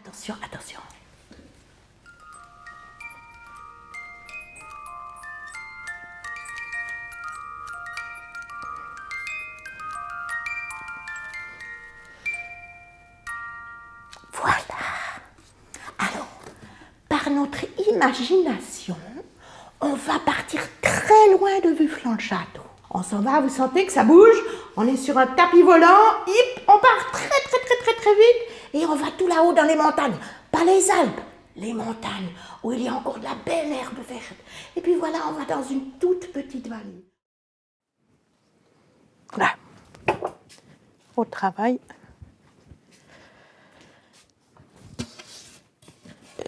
Attention, attention. Voilà. Alors, par notre imagination, on va partir très loin de Bufflon le château. On s'en va, vous sentez que ça bouge? On est sur un tapis volant, hip, on part très vite et on va tout là-haut dans les montagnes. Pas les Alpes, les montagnes où il y a encore de la belle herbe verte. Et puis voilà, on va dans une toute petite vallée. Là, au travail.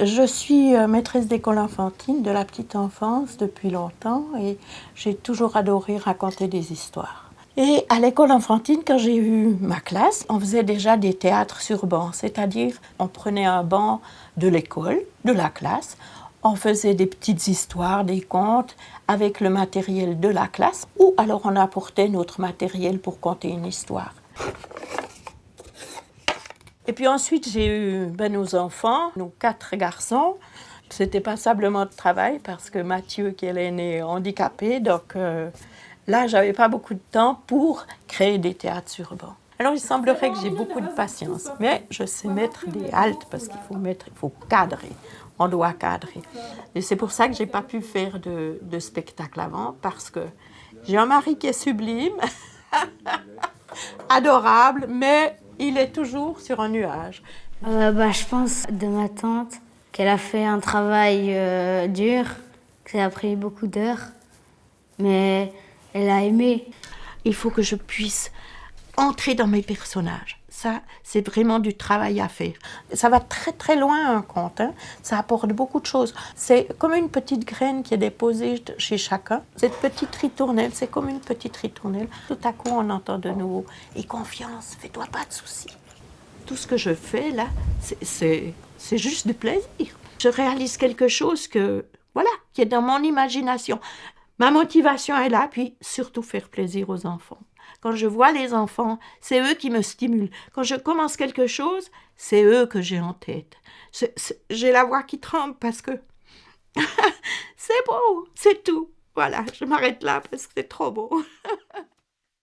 Je suis maîtresse d'école enfantine de la petite enfance depuis longtemps et j'ai toujours adoré raconter des histoires. Et à l'école enfantine, quand j'ai eu ma classe, on faisait déjà des théâtres sur banc, c'est-à-dire on prenait un banc de l'école, de la classe, on faisait des petites histoires, des contes avec le matériel de la classe, ou alors on apportait notre matériel pour conter une histoire. Et puis ensuite, j'ai eu nos enfants, nos 4 garçons. C'était passablement de travail parce que Mathieu, qui est l'aîné, est handicapé. Donc là, j'avais pas beaucoup de temps pour créer des théâtres sur banc. Alors, il semblerait que j'ai beaucoup de patience. Mais je sais mettre des haltes parce qu'il faut cadrer. On doit cadrer. Et c'est pour ça que j'ai pas pu faire de spectacle avant parce que j'ai un mari qui est sublime, adorable, mais il est toujours sur un nuage. Je pense de ma tante qu'elle a fait un travail dur, que ça a pris beaucoup d'heures, mais elle a aimé. Il faut que je puisse entrer dans mes personnages. Ça, c'est vraiment du travail à faire. Ça va très loin un conte, hein. Ça apporte beaucoup de choses. C'est comme une petite graine qui est déposée chez chacun. Cette petite ritournelle, c'est comme une petite ritournelle. Tout à coup, on entend de nouveau « Et confiance, fais-toi pas de soucis ». Tout ce que je fais là, c'est juste du plaisir. Je réalise quelque chose qui est dans mon imagination. Ma motivation est là, puis surtout faire plaisir aux enfants. Quand je vois les enfants, c'est eux qui me stimulent. Quand je commence quelque chose, c'est eux que j'ai en tête. J'ai la voix qui tremble parce que c'est beau, c'est tout. Voilà, je m'arrête là parce que c'est trop beau.